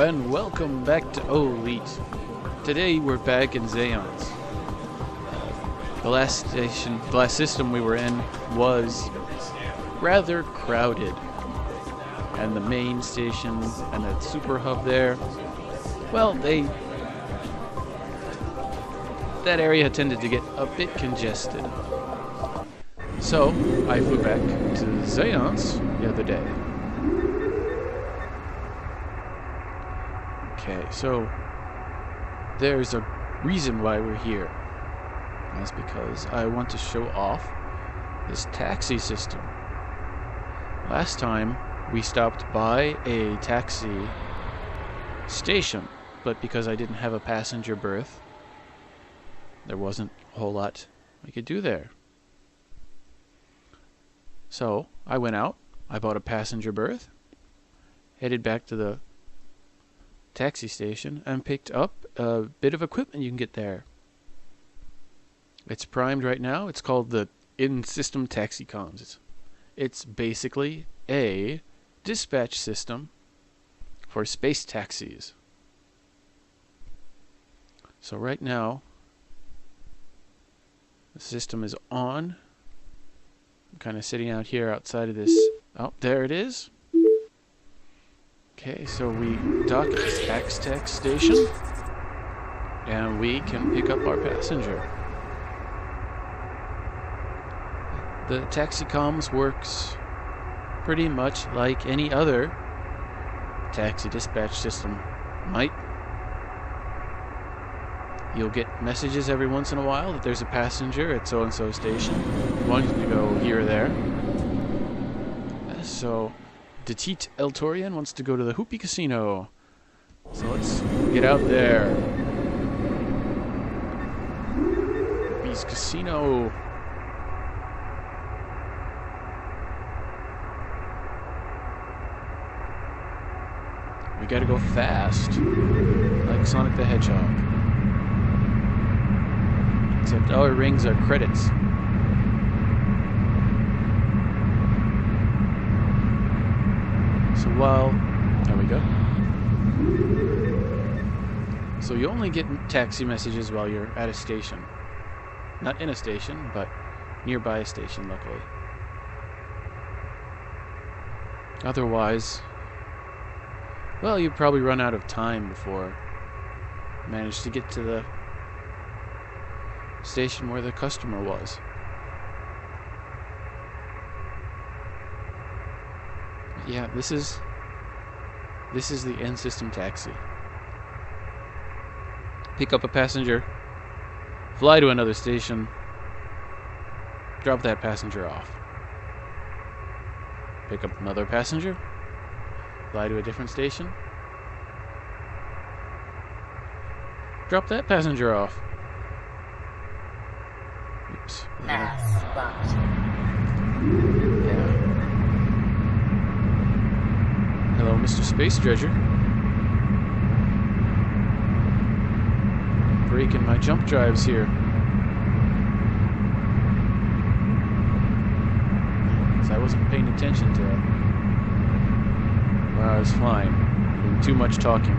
and welcome back to Elite. Today we're back in Zeons. The last system we were in was rather crowded, and the main station and the super hub there, well, that area tended to get a bit congested. So I flew back to Zeons the other day. Okay, so there's a reason why we're here. That's because I want to show off this taxi system. Last time we stopped by a taxi station, but because I didn't have a passenger berth, there wasn't a whole lot we could do there. So I went out, I bought a passenger berth, headed back to the taxi station, and picked up a bit of equipment you can get there. It's primed right now. It's called the in-system taxi comms. It's basically a dispatch system for space taxis. So right now the system is on. I'm kind of sitting out here outside of this. Oh, there it is. Okay, so we dock at this X-Tech station, and we can pick up our passenger. The taxi comms works pretty much like any other taxi dispatch system might. You'll get messages every once in a while that there's a passenger at so-and-so station wanting to go here or there. So Detit El Torian wants to go to the Hoopy Casino. So let's get out there. Hoopy's Casino. We gotta go fast, like Sonic the Hedgehog. Except our rings are credits. So there we go. So you only get taxi messages while you're at a station. Not in a station, but nearby a station, luckily. Otherwise, well, you'd probably run out of time before you manage to get to the station where the customer was. Yeah, this is the end system taxi. Pick up a passenger, fly to another station, drop that passenger off. Pick up another passenger, fly to a different station, drop that passenger off. Oops. Last spot. Yeah. Hello, Mr. Space Dredger. Breaking my jump drives here. Because I wasn't paying attention to it while I was flying. Doing too much talking.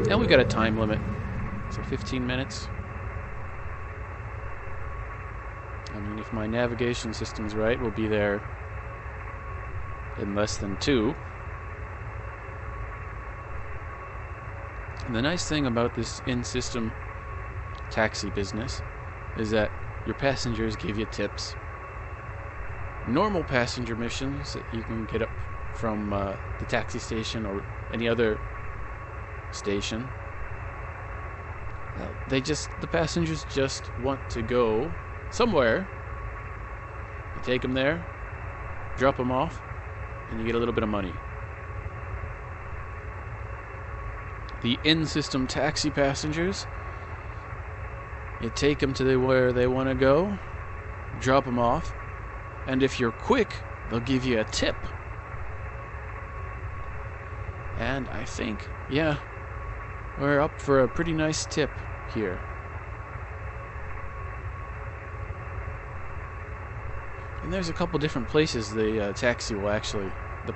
And we got a time limit. So 15 minutes. I mean, if my navigation system's right, we'll be there in less than 2. And the nice thing about this in-system taxi business is that your passengers give you tips. Normal passenger missions that you can get up from the taxi station or any other station, the passengers just want to go somewhere. You take them there, drop them off, and you get a little bit of money. The in-system taxi passengers, you take them to where they want to go, drop them off, and if you're quick, they'll give you a tip. And I think, yeah, we're up for a pretty nice tip here. And there's a couple different places the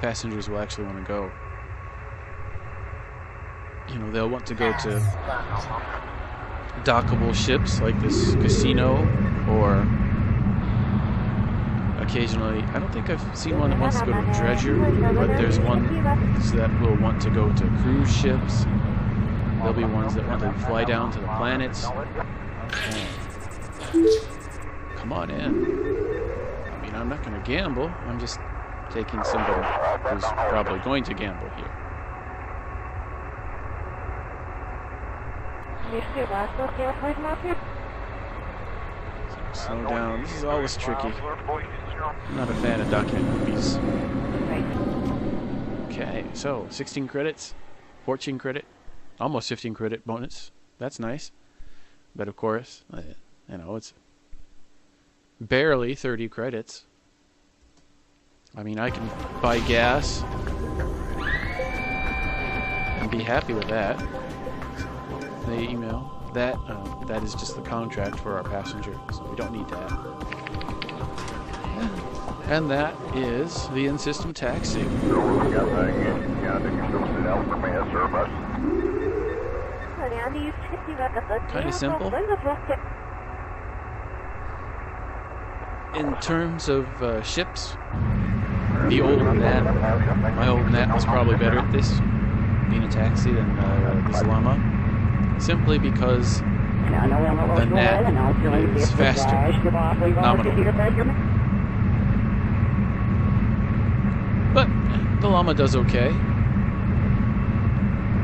passengers will actually want to go. you know, they'll want to go to dockable ships like this casino, or occasionally, I don't think I've seen one that wants to go to Dredger, but there's ones that will want to go to cruise ships. There'll be ones that want to fly down to the planets. Come on in. I mean, I'm not going to gamble. I'm just taking somebody who's probably going to gamble here. So, slow down. This is always tricky. I'm not a fan of document movies. Okay, so 16 credits, 14 credit, almost 15 credit bonus. That's nice. But of course, you know, it's barely 30 credits. I mean, I can buy gas and be happy with that. The email. That is just the contract for our passenger, so we don't need that. And that is the in-system taxi. Kind of simple. In terms of ships, the old Nat, my old Nat was probably better at this, being a taxi, than this llama. Simply because the Nat is faster, nominally. But the llama does okay.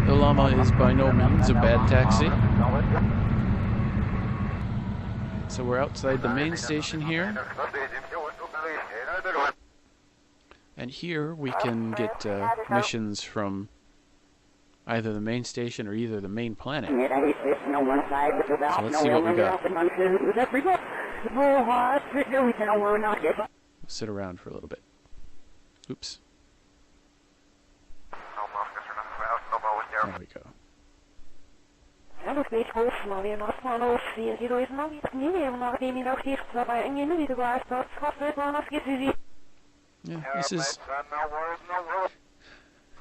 The llama is by no means a bad taxi. So we're outside the main station here. And here we can get missions from either the main station or either the main planet. So let's see what we got. We'll sit around for a little bit. Oops. There we go. Yeah, this is...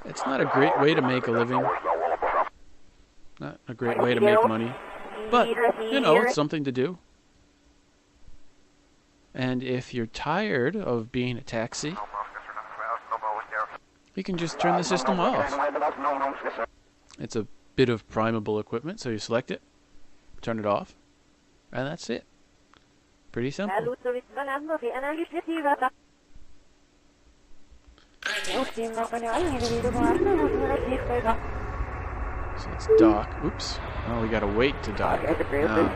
It's not a great way to make a living. Not a great way to make money. But, you know, it's something to do. And if you're tired of being a taxi, you can just turn the system off. It's a bit of primable equipment, so you select it, turn it off, and that's it. Pretty simple. So let's dock. Oops. Oh, we gotta wait to dock. Well, it happens.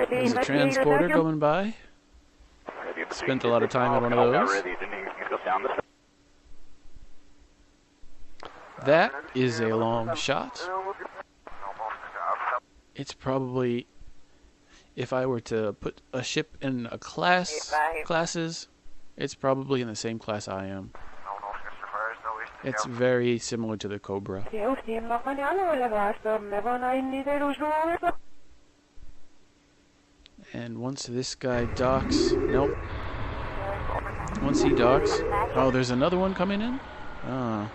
There's a transporter going by. Spent a lot of time at one of those. That is a long shot. It's probably, if I were to put a ship in a classes, it's probably in the same class I am. It's very similar to the Cobra. And once this guy docks, nope. Once he docks, oh, there's another one coming in? Ah.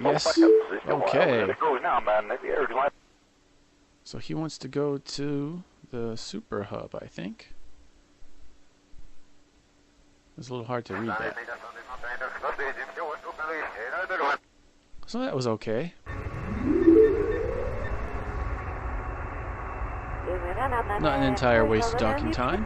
Yes. Okay. So he wants to go to the Super Hub, I think. It's a little hard to read that. So that was okay. Not an entire waste of docking time.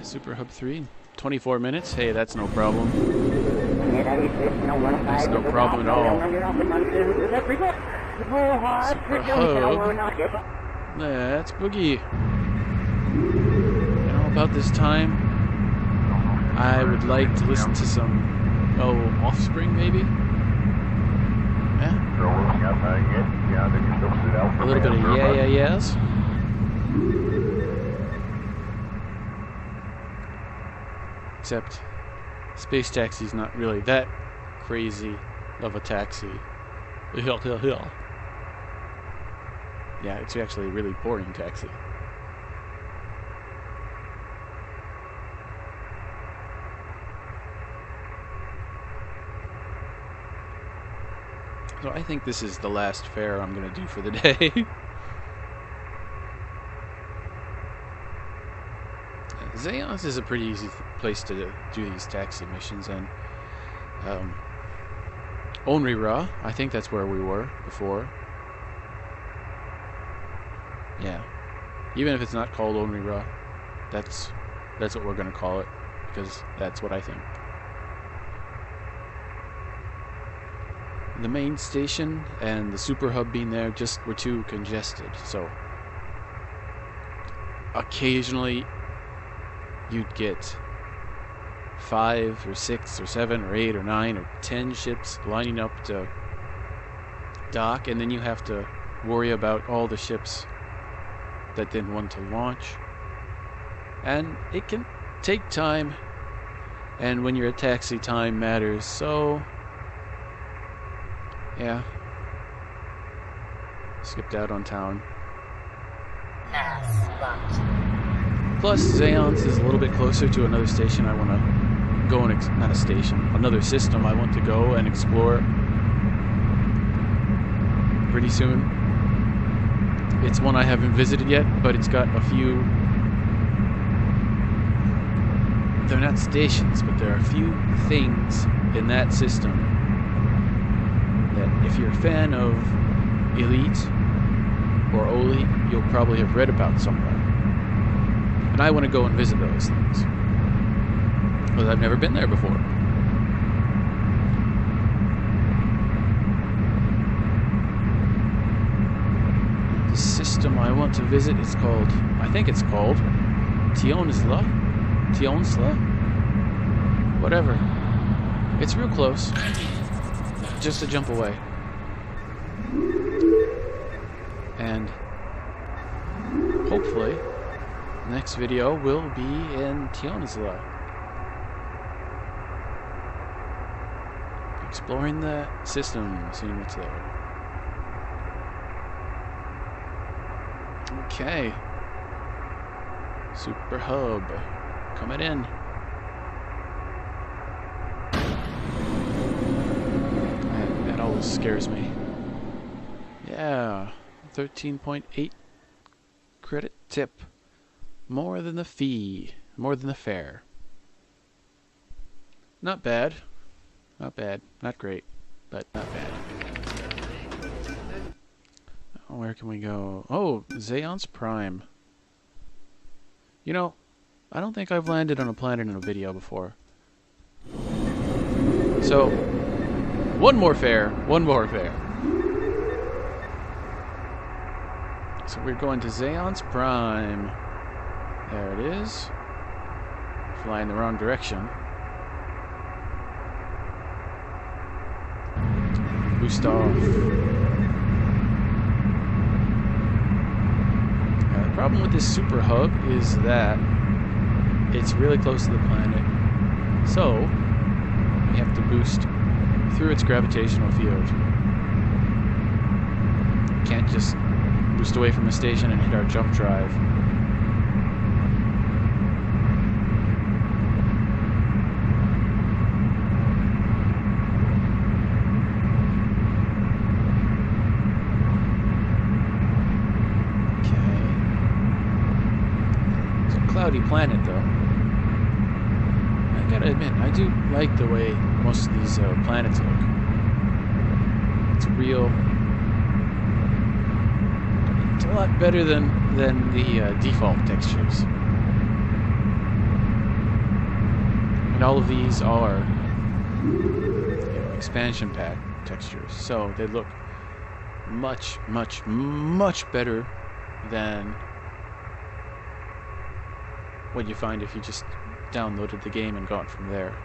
Super Hub 3, 24 minutes. Hey, that's no problem. That's no problem at all. Super Hub. Let's boogie. You know, about this time, I would like to listen to some Oh, Offspring maybe? Yeah. A little bit of yeah, yes. Except Space Taxi's not really that crazy of a taxi. Yeah, it's actually a really boring taxi. So I think this is the last fare I'm going to do for the day. Zeons is a pretty easy place to do these taxi missions, and Ooniverse, I think that's where we were before. Yeah. Even if it's not called Ooniverse, that's what we're going to call it, because that's what I think. The main station and the super hub being there just were too congested, so occasionally you'd get 5 or 6 or 7 or 8 or 9 or 10 ships lining up to dock, and then you have to worry about all the ships that didn't want to launch, and it can take time, and when you're a taxi, time matters. So yeah, skipped out on town. Plus, Zeons is a little bit closer to another station I want to go and not a station, another system I want to go and explore pretty soon. It's one I haven't visited yet, but it's got a few. They're not stations, but there are a few things in that system that if you're a fan of Elite or Oli, you'll probably have read about somewhere. And I want to go and visit those things, because I've never been there before. The system I want to visit is called, I think it's called Tionsla? Whatever. It's real close. Just a jump away. And hopefully next video will be in Tionsla, exploring the system, seeing what's there. Okay, Super Hub coming in. That always scares me. Yeah, 13.8 credit tip. More than the fee. More than the fare. Not bad. Not bad. Not great. But not bad. Oh, where can we go? Oh, Zeons Prime. You know, I don't think I've landed on a planet in a video before. So, one more fare. One more fare. So we're going to Zeons Prime. There it is. Flying the wrong direction. Boost off. The problem with this super hub is that it's really close to the planet, so we have to boost through its gravitational field. Can't just boost away from the station and hit our jump drive. Cloudy planet, though. I gotta admit, I do like the way most of these planets look. It's real. It's a lot better than the default textures. And all of these are expansion pack textures, so they look much, much, much better than what you find if you just downloaded the game and gone from there.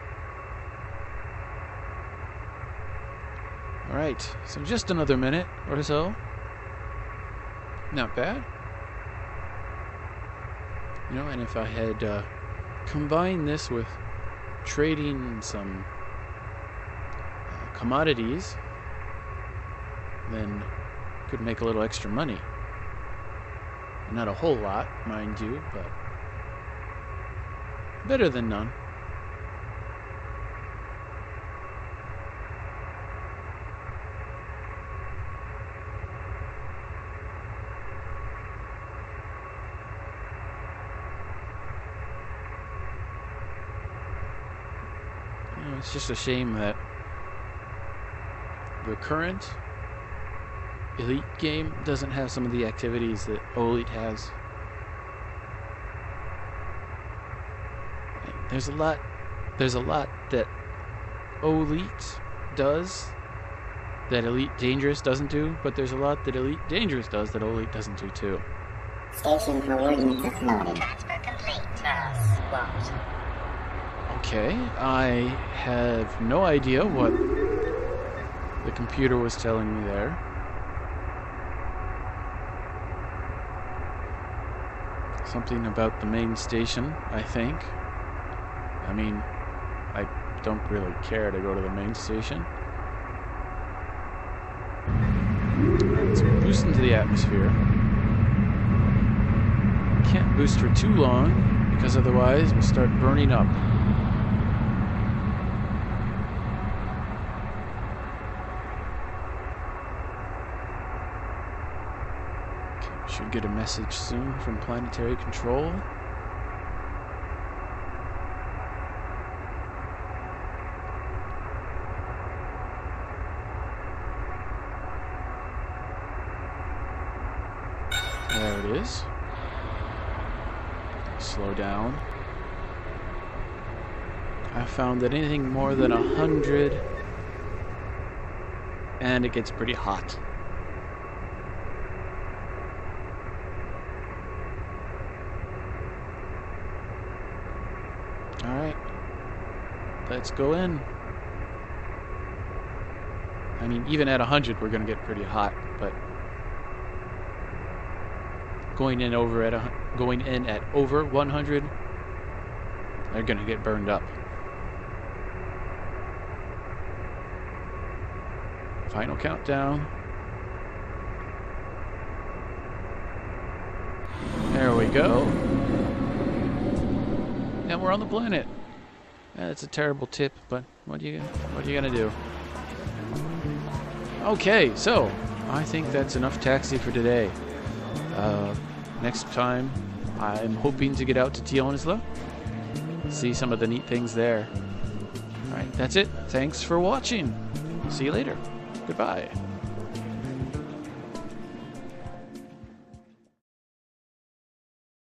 Alright, so just another minute or so. Not bad. You know, and if I had combined this with trading some commodities, then could make a little extra money. Not a whole lot, mind you, but better than none. You know, it's just a shame that the current Elite game doesn't have some of the activities that Elite has. There's a lot that Elite does that Elite Dangerous doesn't do, but there's a lot that Elite Dangerous does that Elite doesn't do too. Station coordinates loaded. Okay, I have no idea what the computer was telling me there. Something about the main station, I think. I mean, I don't really care to go to the main station. Let's boost into the atmosphere. Can't boost for too long, because otherwise we'll start burning up. Should get a message soon from Planetary Control. There it is. Slow down. I found that anything more than 100 and it gets pretty hot. Alright, let's go in. I mean, even at 100 we're going to get pretty hot, but going in at over 100, they're going to get burned up. Final countdown. There we go. And we're on the planet. That's a terrible tip, but what are you gonna do? Okay, so I think that's enough taxi for today. Next time, I'm hoping to get out to Tionisla, see some of the neat things there. All right, that's it. Thanks for watching. See you later. Goodbye.